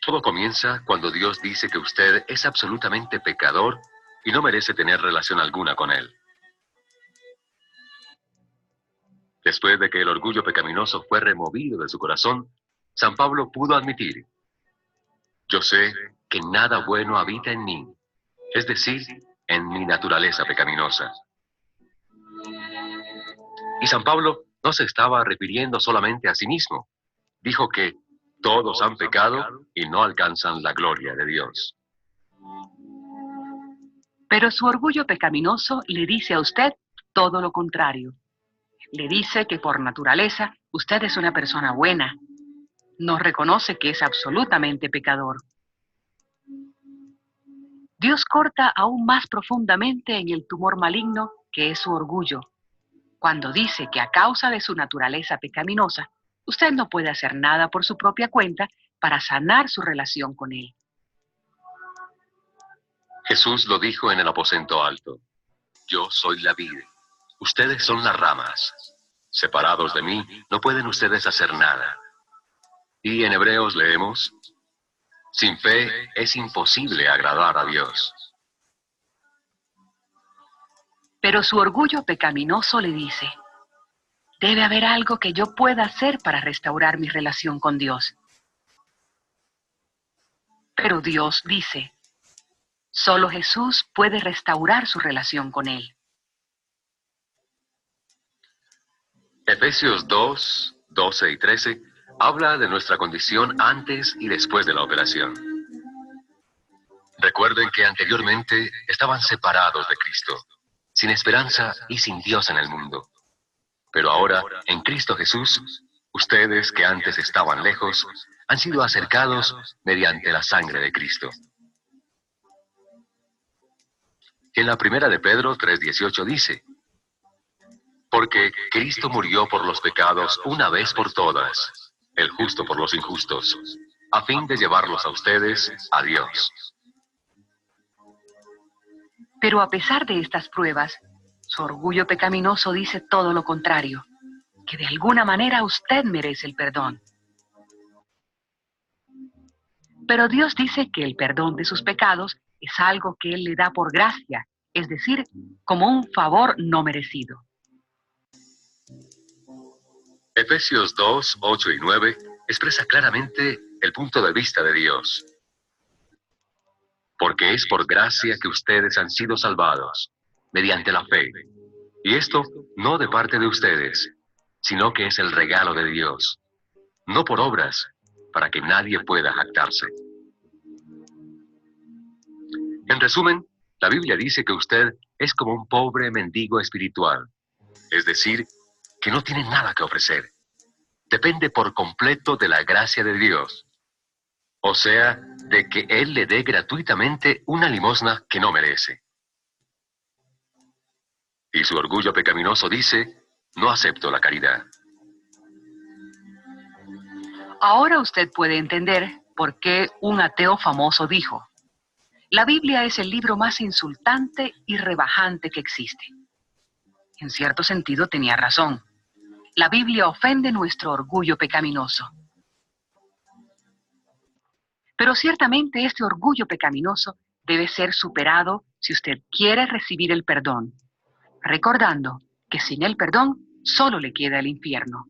F: Todo comienza cuando Dios dice que usted es absolutamente pecador y no merece tener relación alguna con Él. Después de que el orgullo pecaminoso fue removido de su corazón, San Pablo pudo admitir: yo sé que nada bueno habita en mí, es decir, en mi naturaleza pecaminosa. Y San Pablo no se estaba refiriendo solamente a sí mismo. Dijo que todos han pecado y no alcanzan la gloria de Dios.
G: Pero su orgullo pecaminoso le dice a usted todo lo contrario. Le dice que por naturaleza usted es una persona buena. No reconoce que es absolutamente pecador. Dios corta aún más profundamente en el tumor maligno que es su orgullo, cuando dice que a causa de su naturaleza pecaminosa, usted no puede hacer nada por su propia cuenta para sanar su relación con Él.
F: Jesús lo dijo en el aposento alto: yo soy la vid, ustedes son las ramas. Separados de mí, no pueden ustedes hacer nada. Y en Hebreos leemos: sin fe es imposible agradar a Dios.
G: Pero su orgullo pecaminoso le dice: debe haber algo que yo pueda hacer para restaurar mi relación con Dios. Pero Dios dice: solo Jesús puede restaurar su relación con Él.
F: Efesios 2, 12 y 13 habla de nuestra condición antes y después de la operación. Recuerden que anteriormente estaban separados de Cristo, sin esperanza y sin Dios en el mundo. Pero ahora, en Cristo Jesús, ustedes que antes estaban lejos, han sido acercados mediante la sangre de Cristo. En la primera de Pedro 3:18 dice: porque Cristo murió por los pecados una vez por todas, el justo por los injustos, a fin de llevarlos a ustedes a Dios.
G: Pero a pesar de estas pruebas, su orgullo pecaminoso dice todo lo contrario, que de alguna manera usted merece el perdón. Pero Dios dice que el perdón de sus pecados es algo que Él le da por gracia, es decir, como un favor no merecido.
F: Efesios 2, 8 y 9 expresa claramente el punto de vista de Dios. Porque es por gracia que ustedes han sido salvados, mediante la fe. Y esto no de parte de ustedes, sino que es el regalo de Dios, no por obras, para que nadie pueda jactarse. En resumen, la Biblia dice que usted es como un pobre mendigo espiritual, es decir, que no tiene nada que ofrecer. Depende por completo de la gracia de Dios, o sea, de que Él le dé gratuitamente una limosna que no merece. Y su orgullo pecaminoso dice: no acepto la caridad.
G: Ahora usted puede entender por qué un ateo famoso dijo: la Biblia es el libro más insultante y rebajante que existe. En cierto sentido tenía razón. La Biblia ofende nuestro orgullo pecaminoso. Pero ciertamente este orgullo pecaminoso debe ser superado si usted quiere recibir el perdón, recordando que sin el perdón solo le queda el infierno.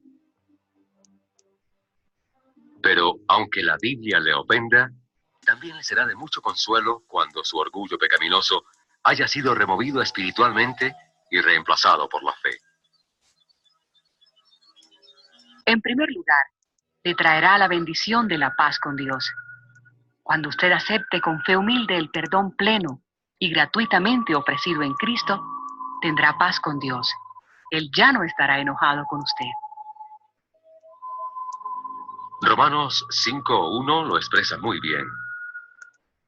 F: Pero aunque la Biblia le ofenda, también le será de mucho consuelo cuando su orgullo pecaminoso haya sido removido espiritualmente y reemplazado por la fe.
G: En primer lugar, le traerá la bendición de la paz con Dios. Cuando usted acepte con fe humilde el perdón pleno y gratuitamente ofrecido en Cristo, tendrá paz con Dios. Él ya no estará enojado con usted.
F: Romanos 5:1 lo expresa muy bien.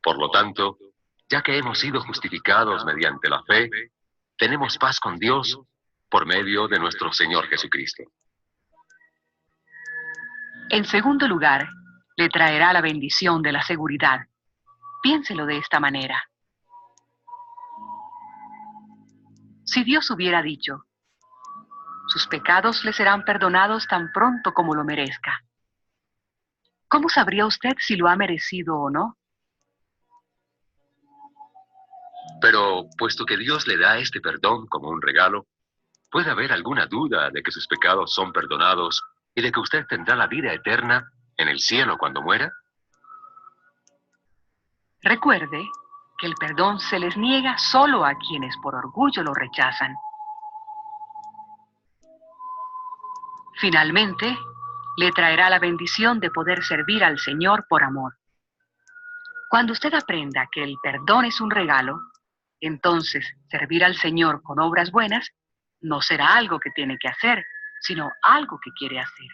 F: Por lo tanto, ya que hemos sido justificados mediante la fe, tenemos paz con Dios por medio de nuestro Señor Jesucristo.
G: En segundo lugar, le traerá la bendición de la seguridad. Piénselo de esta manera. Si Dios hubiera dicho: sus pecados le serán perdonados tan pronto como lo merezca, ¿cómo sabría usted si lo ha merecido o no?
F: Pero, puesto que Dios le da este perdón como un regalo, ¿puede haber alguna duda de que sus pecados son perdonados y de que usted tendrá la vida eterna en el cielo cuando muera?
G: Recuerde que el perdón se les niega solo a quienes por orgullo lo rechazan. Finalmente, le traerá la bendición de poder servir al Señor por amor. Cuando usted aprenda que el perdón es un regalo, entonces servir al Señor con obras buenas no será algo que tiene que hacer, sino algo que quiere hacer.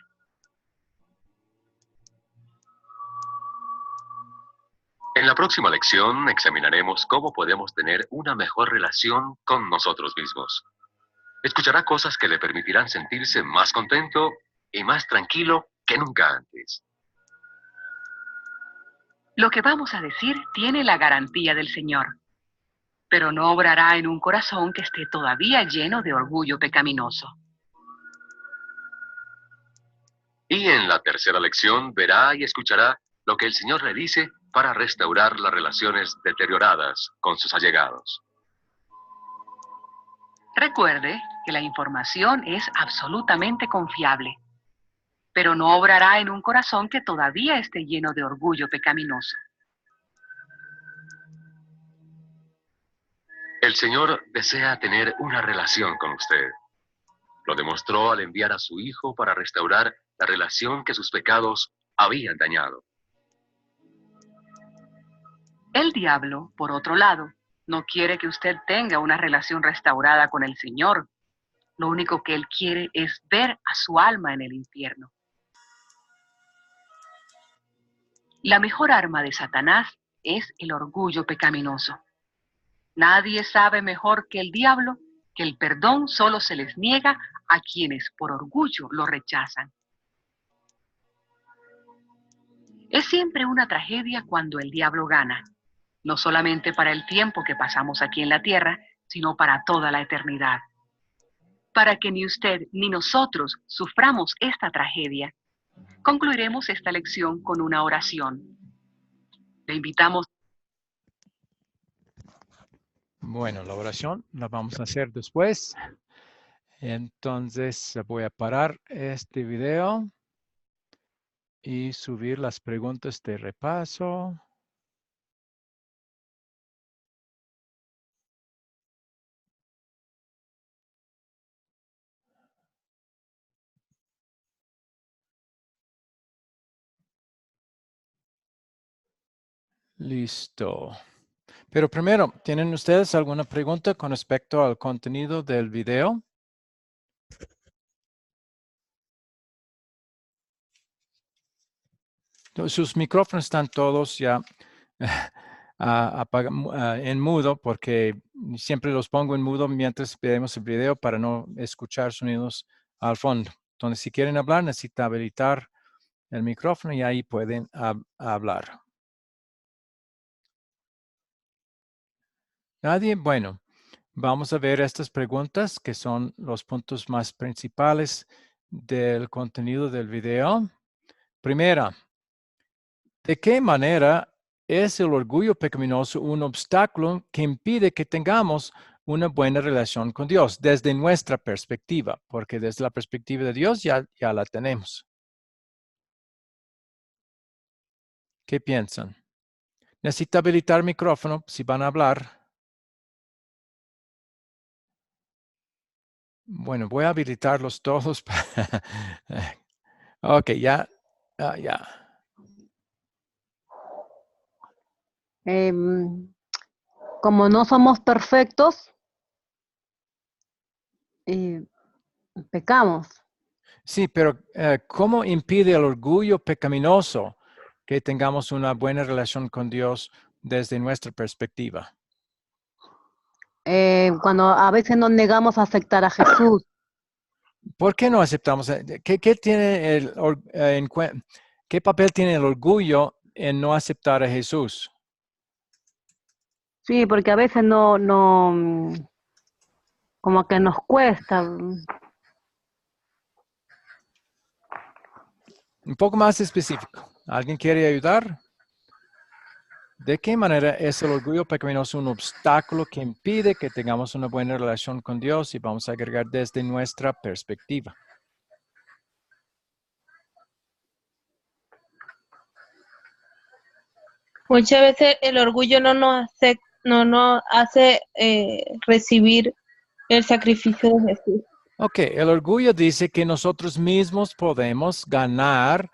F: En la próxima lección examinaremos cómo podemos tener una mejor relación con nosotros mismos. Escuchará cosas que le permitirán sentirse más contento y más tranquilo que nunca antes.
G: Lo que vamos a decir tiene la garantía del Señor, pero no obrará en un corazón que esté todavía lleno de orgullo pecaminoso.
F: Y en la tercera lección verá y escuchará lo que el Señor le dice para restaurar las relaciones deterioradas con sus allegados.
G: Recuerde que la información es absolutamente confiable, pero no obrará en un corazón que todavía esté lleno de orgullo pecaminoso.
F: El Señor desea tener una relación con usted. Lo demostró al enviar a su Hijo para restaurar la relación que sus pecados habían dañado.
G: El diablo, por otro lado, no quiere que usted tenga una relación restaurada con el Señor. Lo único que él quiere es ver a su alma en el infierno. La mejor arma de Satanás es el orgullo pecaminoso. Nadie sabe mejor que el diablo que el perdón solo se les niega a quienes por orgullo lo rechazan. Es siempre una tragedia cuando el diablo gana, no solamente para el tiempo que pasamos aquí en la tierra, sino para toda la eternidad. Para que ni usted ni nosotros suframos esta tragedia, concluiremos esta lección con una oración. Le invitamos.
A: Bueno, la oración la vamos a hacer después. Entonces voy a parar este video y subir las preguntas de repaso. Listo. Pero primero, ¿tienen ustedes alguna pregunta con respecto al contenido del video? Sus micrófonos están todos ya en mudo porque siempre los pongo en mudo mientras vemos el video para no escuchar sonidos al fondo. Entonces, si quieren hablar, necesitan habilitar el micrófono y ahí pueden hablar. ¿Nadie? Bueno, vamos a ver estas preguntas que son los puntos más principales del contenido del video. Primera, ¿de qué manera es el orgullo pecaminoso un obstáculo que impide que tengamos una buena relación con Dios desde nuestra perspectiva? Porque desde la perspectiva de Dios ya la tenemos. ¿Qué piensan? Necesita habilitar el micrófono si van a hablar. Bueno, voy a habilitarlos todos. Ok, ya.
E: Como no somos perfectos, pecamos.
A: Sí, pero ¿cómo impide el orgullo pecaminoso que tengamos una buena relación con Dios desde nuestra perspectiva?
E: Cuando a veces nos negamos a aceptar a Jesús.
A: ¿Por qué no aceptamos? ¿Qué tiene ¿qué papel tiene el orgullo en no aceptar a Jesús?
E: Sí, porque a veces no, como que nos cuesta.
A: Un poco más específico. ¿Alguien quiere ayudar? ¿De qué manera es el orgullo pecaminoso un obstáculo que impide que tengamos una buena relación con Dios? Y vamos a agregar desde nuestra perspectiva.
D: Muchas veces el orgullo no nos hace recibir el sacrificio de Jesús.
A: Ok, el orgullo dice que nosotros mismos podemos ganar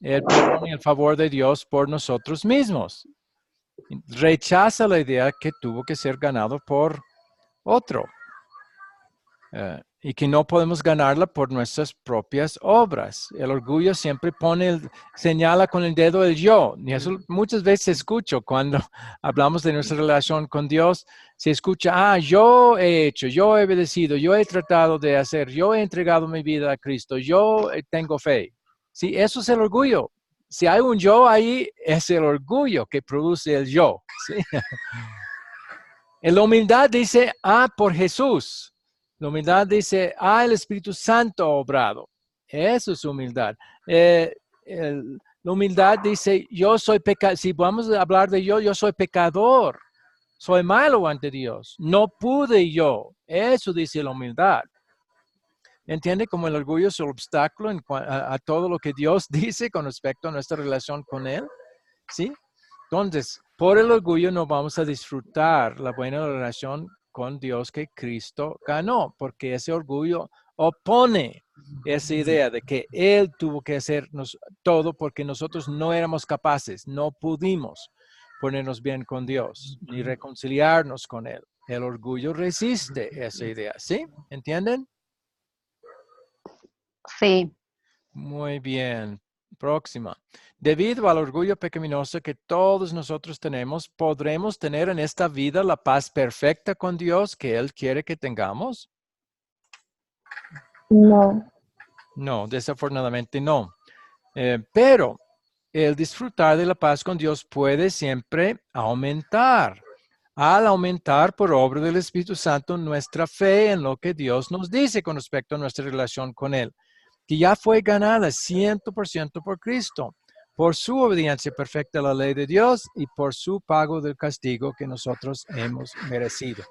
A: el perdón y el favor de Dios por nosotros mismos. Rechaza la idea que tuvo que ser ganado por otro. y que no podemos ganarla por nuestras propias obras. El orgullo siempre señala con el dedo el yo. Y eso muchas veces escucho cuando hablamos de nuestra relación con Dios. Se escucha, yo he hecho, yo he obedecido, yo he tratado de hacer, yo he entregado mi vida a Cristo, yo tengo fe. Sí, eso es el orgullo. Si hay un yo ahí, es el orgullo que produce el yo. ¿Sí? En la humildad dice, por Jesús. La humildad dice, el Espíritu Santo ha obrado. Eso es humildad. La humildad dice, yo soy pecador. Si vamos a hablar de yo soy pecador. Soy malo ante Dios. No pude yo. Eso dice la humildad. ¿Entiende cómo el orgullo es el obstáculo a todo lo que Dios dice con respecto a nuestra relación con Él? ¿Sí? Entonces, por el orgullo no vamos a disfrutar la buena relación con Dios que Cristo ganó, porque ese orgullo opone esa idea de que Él tuvo que hacernos todo porque nosotros no éramos capaces, no pudimos ponernos bien con Dios ni reconciliarnos con Él. El orgullo resiste esa idea, ¿sí? ¿Entienden?
E: Sí.
A: Muy bien. Próxima. Debido al orgullo pecaminoso que todos nosotros tenemos, ¿podremos tener en esta vida la paz perfecta con Dios que Él quiere que tengamos?
D: No.
A: No, desafortunadamente no. Pero el disfrutar de la paz con Dios puede siempre aumentar. Al aumentar por obra del Espíritu Santo nuestra fe en lo que Dios nos dice con respecto a nuestra relación con Él, que ya fue ganada 100% por Cristo, por su obediencia perfecta a la ley de Dios y por su pago del castigo que nosotros hemos merecido.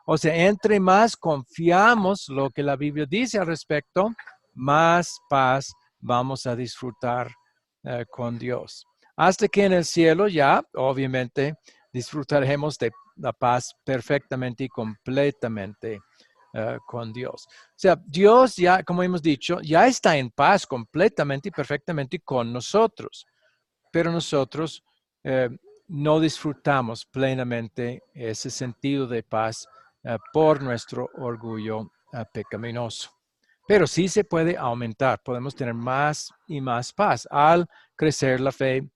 A: O sea, entre más confiamos lo que la Biblia dice al respecto, más paz vamos a disfrutar con Dios. Hasta que en el cielo ya, obviamente, disfrutaremos de la paz perfectamente y completamente con Dios. O sea, Dios ya, como hemos dicho, ya está en paz completamente y perfectamente con nosotros, pero nosotros no disfrutamos plenamente ese sentido de paz por nuestro orgullo pecaminoso. Pero sí se puede aumentar, podemos tener más y más paz al crecer la fe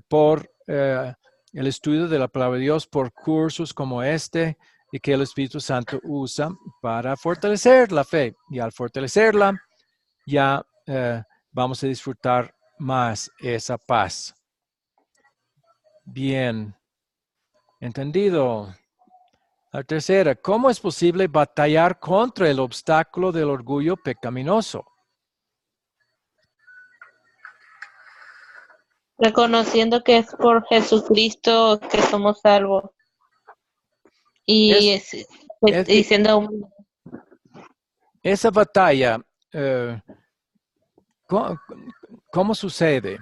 A: por el estudio de la palabra de Dios, por cursos como este, y que el Espíritu Santo usa para fortalecer la fe. Y al fortalecerla, ya vamos a disfrutar más esa paz. Bien, entendido. La tercera, ¿cómo es posible batallar contra el obstáculo del orgullo pecaminoso?
D: Reconociendo que es por Jesucristo que somos salvos. Y diciendo,
A: esa batalla, ¿cómo sucede?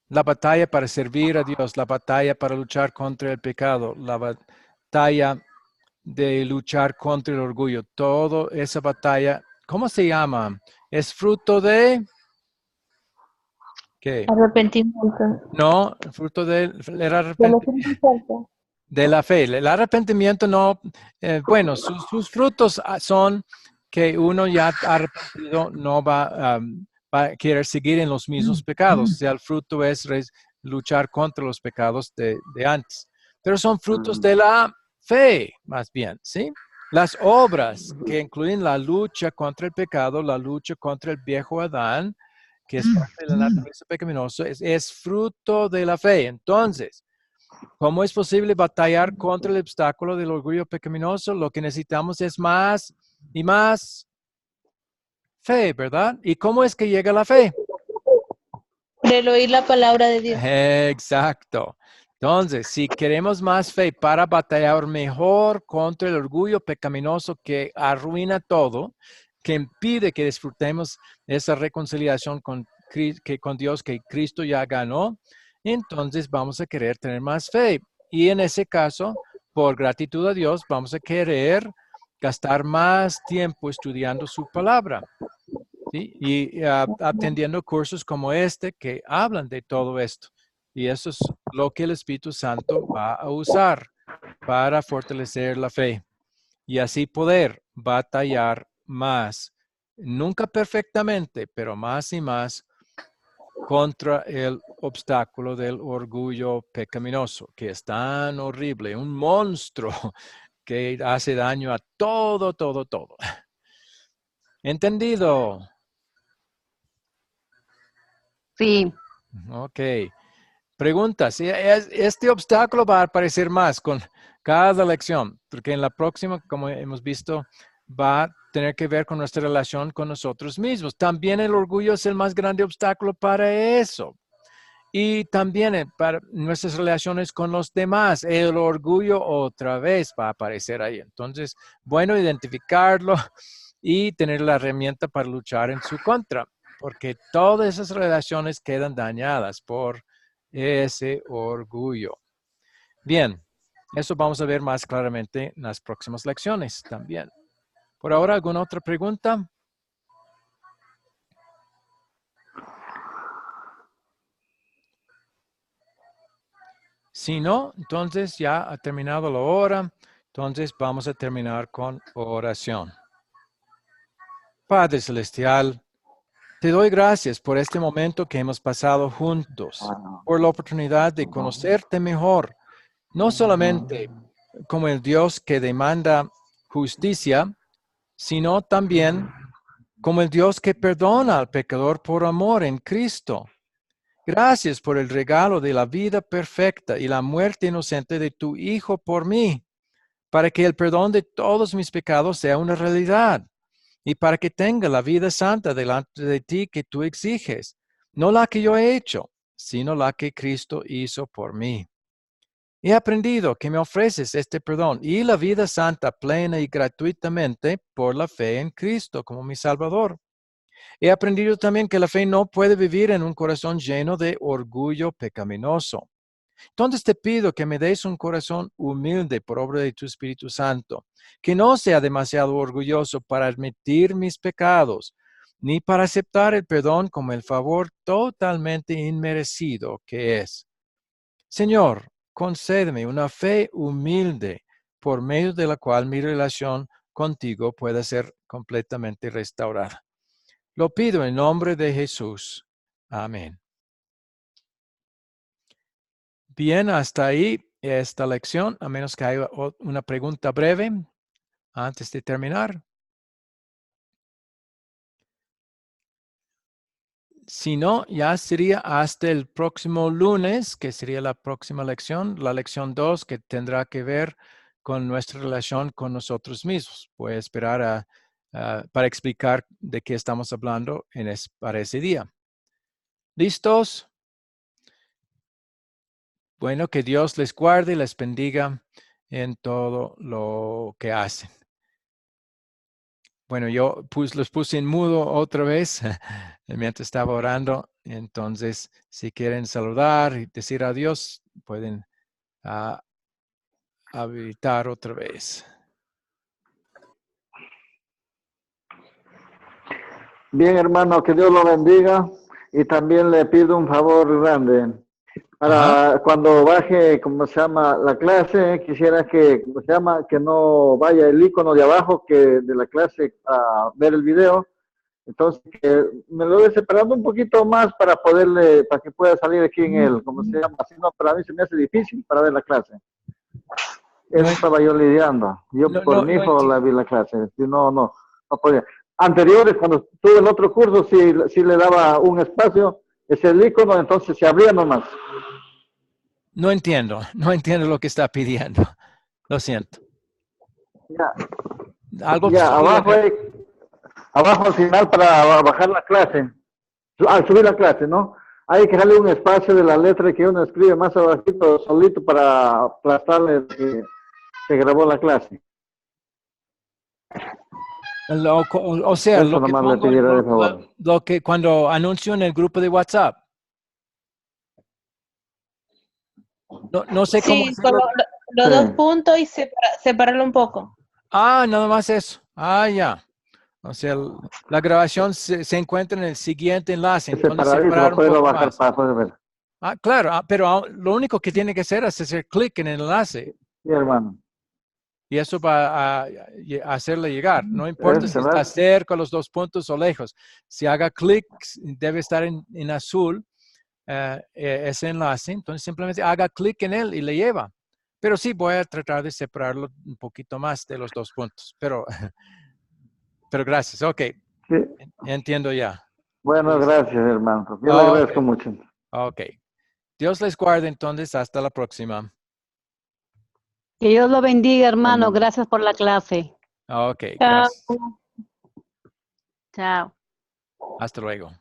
A: La batalla para servir a Dios, la batalla para luchar contra el pecado, la batalla de luchar contra el orgullo, toda esa batalla, ¿cómo se llama? ¿Es fruto de qué?
D: arrepentimiento.
A: No, fruto de la fe. El arrepentimiento no, bueno, sus frutos son que uno ya arrepentido no va a querer seguir en los mismos pecados. O sea, el fruto es luchar contra los pecados de antes. Pero son frutos de la fe, más bien, ¿sí? Las obras que incluyen la lucha contra el pecado, la lucha contra el viejo Adán, que es parte de la naturaleza pecaminosa, es fruto de la fe. Entonces, ¿cómo es posible batallar contra el obstáculo del orgullo pecaminoso? Lo que necesitamos es más y más fe, ¿verdad? ¿Y cómo es que llega la fe?
D: Del oír la palabra de Dios.
A: Exacto. Entonces, si queremos más fe para batallar mejor contra el orgullo pecaminoso que arruina todo, que impide que disfrutemos esa reconciliación con Dios que Cristo ya ganó, entonces vamos a querer tener más fe. Y en ese caso, por gratitud a Dios, vamos a querer gastar más tiempo estudiando su palabra, ¿sí? Y atendiendo cursos como este que hablan de todo esto. Y eso es lo que el Espíritu Santo va a usar para fortalecer la fe. y así poder batallar más, nunca perfectamente, pero más y más contra el obstáculo del orgullo pecaminoso, que es tan horrible, un monstruo que hace daño a todo, todo, todo. ¿Entendido?
E: Sí,
A: Ok. Preguntas. Este obstáculo va a aparecer más con cada lección, porque en la próxima, como hemos visto, va a tener que ver con nuestra relación con nosotros mismos. También el orgullo es el más grande obstáculo para eso. Y también para nuestras relaciones con los demás, el orgullo otra vez va a aparecer ahí. Entonces, bueno identificarlo y tener la herramienta para luchar en su contra, porque todas esas relaciones quedan dañadas por ese orgullo. Bien, eso vamos a ver más claramente en las próximas lecciones también. Por ahora, ¿alguna otra pregunta? Si no, entonces ya ha terminado la hora. Entonces vamos a terminar con oración. Padre Celestial, te doy gracias por este momento que hemos pasado juntos, por la oportunidad de conocerte mejor, no solamente como el Dios que demanda justicia, sino también como el Dios que perdona al pecador por amor en Cristo. Gracias por el regalo de la vida perfecta y la muerte inocente de tu Hijo por mí, para que el perdón de todos mis pecados sea una realidad y para que tenga la vida santa delante de ti que tú exiges, no la que yo he hecho, sino la que Cristo hizo por mí. He aprendido que me ofreces este perdón y la vida santa plena y gratuitamente por la fe en Cristo como mi Salvador. He aprendido también que la fe no puede vivir en un corazón lleno de orgullo pecaminoso. Entonces te pido que me des un corazón humilde por obra de tu Espíritu Santo, que no sea demasiado orgulloso para admitir mis pecados, ni para aceptar el perdón como el favor totalmente inmerecido que es. Señor, concédeme una fe humilde por medio de la cual mi relación contigo pueda ser completamente restaurada. Lo pido en nombre de Jesús. Amén. Bien, hasta ahí esta lección, a menos que haya una pregunta breve antes de terminar. Si no, ya sería hasta el próximo lunes, que sería la próxima lección, la lección 2, que tendrá que ver con nuestra relación con nosotros mismos. Voy a esperar para explicar de qué estamos hablando para ese día. ¿Listos? Bueno, que Dios les guarde y les bendiga en todo lo que hacen. Bueno, yo los puse en mudo otra vez mientras estaba orando. Entonces, si quieren saludar y decir adiós, pueden habilitar otra vez.
B: Bien, hermano, que Dios lo bendiga. Y también le pido un favor grande. Para cuando baje, ¿cómo se llama? La clase, quisiera que, ¿cómo se llama? Que no vaya el icono de abajo de la clase a ver el video. Entonces, que me lo voy separando un poquito más para que pueda salir aquí en él, ¿cómo se llama? Si no, para mí se me hace difícil para ver la clase. Eso estaba yo lidiando. Yo por mi hijo la vi la clase. Si no podía. Anteriores, cuando tuve el otro curso, sí le daba un espacio, es el icono, entonces se abría nomás.
A: No entiendo lo que está pidiendo. Lo siento.
B: Ya, abajo al final para bajar la clase, al subir la clase, ¿no? Hay que darle un espacio de la letra que uno escribe más abajito, solito, para aplastarle que se grabó la clase.
A: O sea,
B: eso nomás le pidiera de favor.
A: Lo que cuando anuncio en el grupo de WhatsApp. No sé cómo.
D: Sí, con los 2 puntos y separarlo un poco.
A: Nada más eso. Ya. O sea, la grabación se encuentra en el siguiente enlace. Entonces separar un poco más. Claro, pero lo único que tiene que hacer es hacer clic en el enlace.
B: Sí, hermano.
A: y eso va a hacerle llegar. No importa si está cerca los 2 puntos o lejos. Si haga clic, debe estar en azul ese enlace. Entonces simplemente haga clic en él y le lleva. Pero sí voy a tratar de separarlo un poquito más de los 2 puntos. Pero gracias. Ok.
B: Sí.
A: Entiendo ya.
B: Bueno, gracias, hermano. Yo le agradezco mucho.
A: Ok. Dios les guarde entonces. Hasta la próxima.
E: Que Dios lo bendiga, hermano.
B: Amén.
E: Gracias por la clase.
A: Ok,
D: Chao.
A: gracias.
E: Chao.
A: Hasta luego.